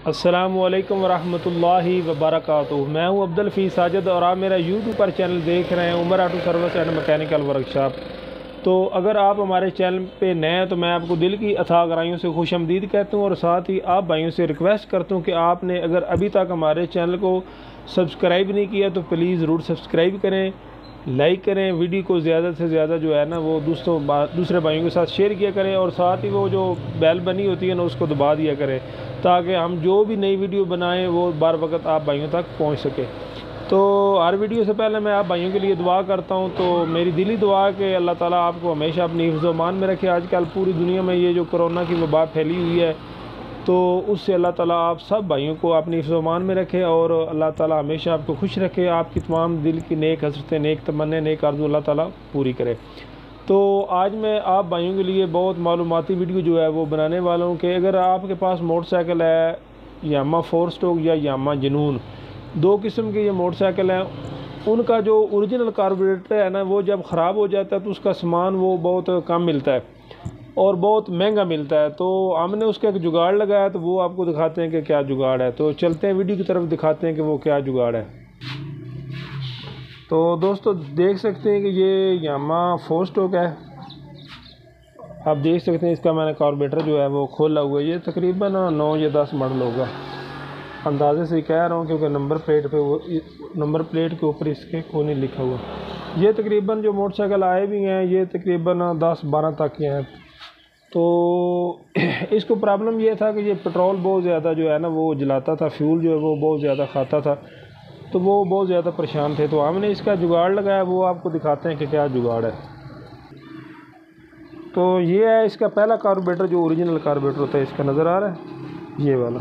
अस्सलामुअलैकुम वरहमतुल्लाहि वबरकातुहू। मैं हूं अब्दुल हफीज़ साजिद और आप मेरा यूट्यूब पर चैनल देख रहे हैं, Umar auto service and mechanical workshop. तो अगर आप हमारे चैनल पे नए हैं तो मैं आपको दिल की अथाह गहराइयों से खुशआमदीद कहता हूं और साथ ही आप भाइयों से रिक्वेस्ट करता हूं कि आपने अगर अभी तक हमारे चैनल को सब्सक्राइब नहीं किया तो प्लीज़ ज़रूर सब्सक्राइब करें, लाइक करें, वीडियो को ज़्यादा से ज़्यादा जो है ना वो दूसरे भाइयों के साथ शेयर किया करें और साथ ही वो जो बेल बनी होती है ना उसको दबा दिया करें ताकि हम जो भी नई वीडियो बनाएं वो बार वक्त आप भाइयों तक पहुंच सके। तो हर वीडियो से पहले मैं आप भाइयों के लिए दुआ करता हूं। तो मेरी दिली दुआ है कि अल्लाह ताला आपको हमेशा अपनी हिफ्ज़-ओ-मान में रखे। आजकल पूरी दुनिया में ये जो कोरोना की वबा फैली हुई है तो उससे अल्लाह ताला आप सब भाइयों को अपनी हिफ्ज़-ओ-मान में रखे और अल्लाह ताला हमेशा आपको खुश रखे, आपकी तमाम दिल की नेक हसरतें, नेक तमन्ने, नेक आरज़ू अल्लाह ताला पूरी करे। तो आज मैं आप भाइयों के लिए बहुत मालूमाती वीडियो जो है वो बनाने वाला हूँ कि अगर आपके पास मोटरसाइकिल है यामा 4 स्ट्रोक या यामा जुनून, दो किस्म के ये मोटरसाइकिल हैं, उनका जो ओरिजिनल कार्बोरेटर है ना वो जब ख़राब हो जाता है तो उसका सामान वो बहुत कम मिलता है और बहुत महंगा मिलता है। तो हमने उसका एक जुगाड़ लगाया तो वो आपको दिखाते हैं कि क्या जुगाड़ है। तो चलते हैं वीडियो की तरफ, दिखाते हैं कि वो क्या जुगाड़ है। तो दोस्तों देख सकते हैं कि ये यामा 4 स्ट्रोक है। आप देख सकते हैं इसका मैंने कार्बोरेटर जो है वो खोला हुआ है। ये तकरीबन 9 या 10 मॉडल होगा, अंदाजे से कह रहा हूँ क्योंकि नंबर प्लेट के ऊपर इसके कोने लिखा हुआ। ये तकरीबन जो मोटरसाइकिल आए भी हैं ये तकरीबन 10-12 तक के हैं। तो इसको प्रॉब्लम ये था कि ये पेट्रोल बहुत ज़्यादा जो है ना वो जलाता था, फ्यूल जो है वो बहुत ज़्यादा खाता था, तो वो बहुत ज़्यादा परेशान थे। तो हमने इसका जुगाड़ लगाया, वो आपको दिखाते हैं कि क्या जुगाड़ है। तो ये है इसका पहला कार्बोरेटर, जो ओरिजिनल कार्बोरेटर होता है, इसका नज़र आ रहा है ये वाला।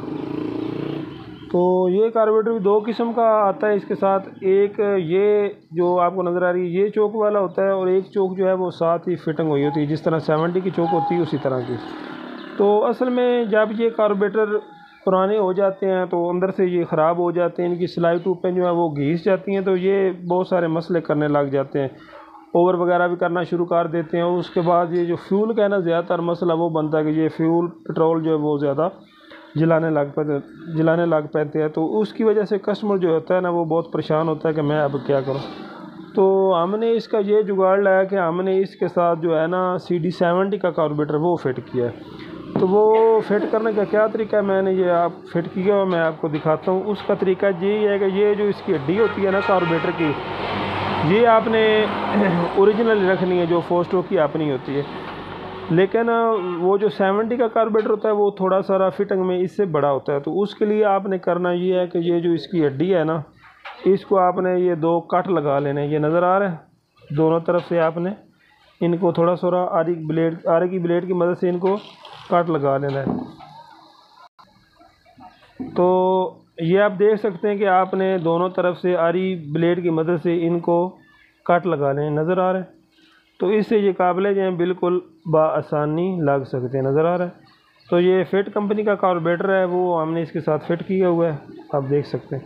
तो ये कार्बोरेटर भी दो किस्म का आता है इसके साथ, एक ये जो आपको नज़र आ रही है ये चोक वाला होता है और एक चोक जो है वो साथ ही फिटिंग हुई होती है, जिस तरह 70 की चोक होती है उसी तरह की। तो असल में जब ये कार्बोरेटर पुराने हो जाते हैं तो अंदर से ये ख़राब हो जाते हैं, इनकी सिलाई टूपें जो है वो घिस जाती हैं, तो ये बहुत सारे मसले करने लग जाते हैं, ओवर वगैरह भी करना शुरू कर देते हैं। और उसके बाद ये जो फ्यूल का है ना ज़्यादातर मसला वो बनता है कि ये फ्यूल पेट्रोल जो है वो ज़्यादा जलाने लग पाते हैं। तो उसकी वजह से कस्टमर जो होता है ना वो बहुत परेशान होता है कि मैं अब क्या करूं। तो हमने इसका ये जुगाड़ लाया कि हमने इसके साथ जो है ना CD70 का कार्बोरेटर वो फिट किया है। तो वो फिट करने का क्या तरीका है, मैंने ये आप फिट किया और मैं आपको दिखाता हूँ। उसका तरीका यही है कि ये जो इसकी हड्डी होती है ना कार्बोरेटर की, ये आपने ओरिजिनल रखनी है, जो 4 स्ट्रोक की अपनी होती है। लेकिन वो जो 70 का कार्बोरेटर होता है वो थोड़ा सारा फिटिंग में इससे बड़ा होता है। तो उसके लिए आपने करना ये है कि ये जो इसकी हड्डी है ना इसको आपने ये 2 कट लगा लेने, ये नज़र आ रहा है, दोनों तरफ से आपने इनको थोड़ा सा आरी की ब्लेड की मदद से इनको कट लगा लेना है। तो ये आप देख सकते हैं कि आपने दोनों तरफ से आरी ब्लेड की मदद से इनको कट लगा लें, नज़र आ रहा है। तो इससे ये काबिल जो हैं बिल्कुल बआसानी लग सकते हैं, नज़र आ रहा है। तो ये फिट कंपनी का कार्बोरेटर है, वो हमने इसके साथ फिट किया हुआ है, आप देख सकते हैं।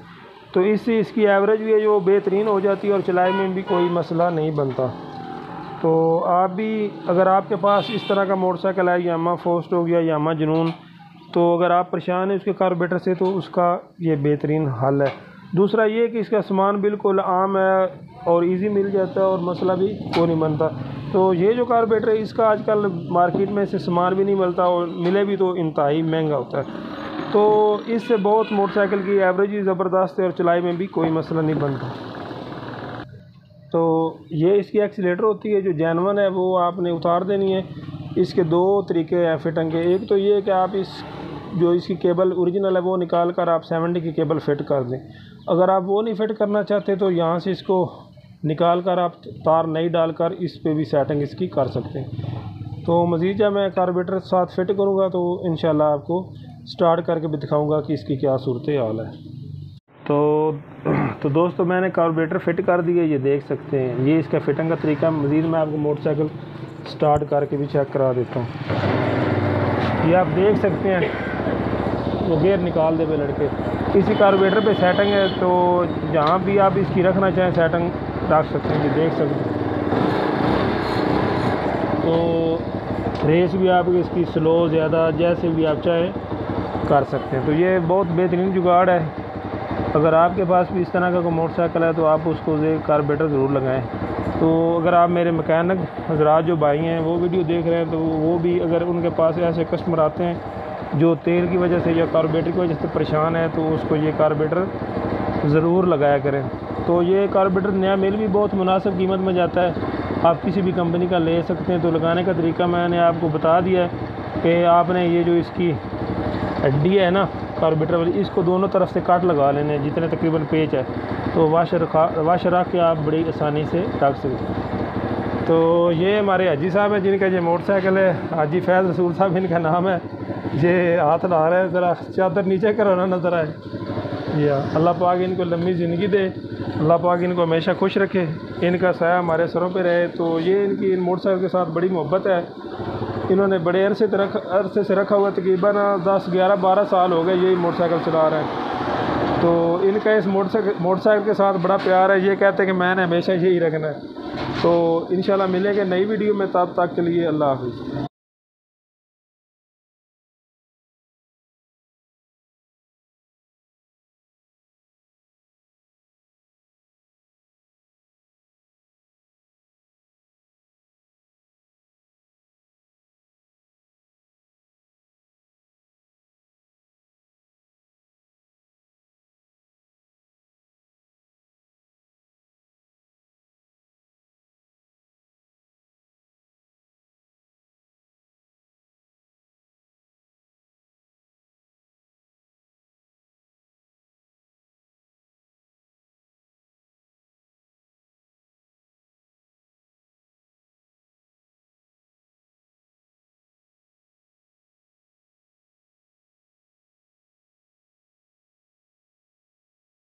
तो इससे इसकी एवरेज भी है जो बेहतरीन हो जाती है और चलाई में भी कोई मसला नहीं बनता। तो आप भी अगर आपके पास इस तरह का मोटरसाइकिल है यामा 4 स्ट्रोक या यामा जुनून, तो अगर आप परेशान हैं उसके कार्बोरेटर से तो उसका ये बेहतरीन हल है। दूसरा ये कि इसका सामान बिल्कुल आम है और इजी मिल जाता है और मसला भी कोई नहीं बनता। तो ये जो कार्बोरेटर है इसका आजकल मार्केट में से सामान भी नहीं मिलता और मिले भी तो इंतहाई महंगा होता है। तो इससे बहुत मोटरसाइकिल की एवरेज ही ज़बरदस्त है और चलाई में भी कोई मसला नहीं बनता। तो ये इसकी एक्सीलेटर होती है जो जेन्युइन है, वो आपने उतार देनी है। इसके 2 तरीके हैं फिटिंग के। एक तो ये कि आप इसकी केबल ओरिजिनल है वो निकाल कर आप 70 की केबल फिट कर दें। अगर आप वो नहीं फिट करना चाहते तो यहाँ से इसको निकाल कर आप तार नहीं डालकर इस पे भी सेटिंग इसकी कर सकते हैं। तो मज़ीद जब मैं कार्बोरेटर साथ फिट करूँगा तो इंशाल्लाह आपको स्टार्ट करके भी दिखाऊँगा कि इसकी क्या सूरत हाल है। तो दोस्तों मैंने कार्बोरेटर फिट कर दिया, ये देख सकते हैं, ये इसका फिटिंग का तरीका। मज़ीद मैं आपको मोटरसाइकिल स्टार्ट करके भी चेक करा देता हूँ। ये आप देख सकते हैं वो गेयर निकाल दे पे लड़के, इसी कार्बोरेटर पे सेटिंग है। तो जहाँ भी आप इसकी रखना चाहें सेटिंग रख सकते हैं, ये देख सकते हैं। तो रेस भी आप इसकी स्लो ज़्यादा जैसे भी आप चाहें कर सकते हैं। तो ये बहुत बेहतरीन जुगाड़ है। अगर आपके पास भी इस तरह का कोई मोटरसाइकिल है तो आप उसको कार्बोरेटर ज़रूर लगाएं। तो अगर आप मेरे मैकेनिक हजरात जो भाई हैं वो वीडियो देख रहे हैं तो वो भी अगर उनके पास ऐसे कस्टमर आते हैं जो तेल की वजह से या कार्बोरेटर की वजह से परेशान है तो उसको ये कार्बोरेटर ज़रूर लगाया करें। तो ये कार्बोरेटर नया मिल भी बहुत मुनासिब कीमत में जाता है, आप किसी भी कंपनी का ले सकते हैं। तो लगाने का तरीका मैंने आपको बता दिया है कि आपने ये जो इसकी हड्डी है ना कार्बोरेटर वाली, इसको दोनों तरफ से काट लगा लेने जितने तकरीबन पेच है, तो वाशर रख के आप बड़ी आसानी से रख सकते हैं। तो ये हमारे हाजी साहब हैं जिनका ये मोटरसाइकिल है, हाजी फैज़ रसूल साहब इनका नाम है। ये हाथ ला रहे हैं, ज़रा चादर नीचे करो ना नज़र आए। या अल्लाह पाक इनको लंबी ज़िंदगी दे, अल्लाह पाक इनको हमेशा खुश रखे, इनका साया हमारे सरों पे रहे। तो ये इनकी इन मोटरसाइकिल के साथ बड़ी मोहब्बत है, इन्होंने बड़े अरसे से रखा हुआ, तकरीबन 10, 11, 12 साल हो गए यही मोटरसाइकिल चला रहे हैं। तो इनका इस मोटरसाइकिल के साथ बड़ा प्यार है, ये कहते हैं कि मैंने हमेशा यही रखना है। तो इंशाल्लाह मिलेंगे नई वीडियो में, तब तक के लिए अल्लाह हाफ़िज़।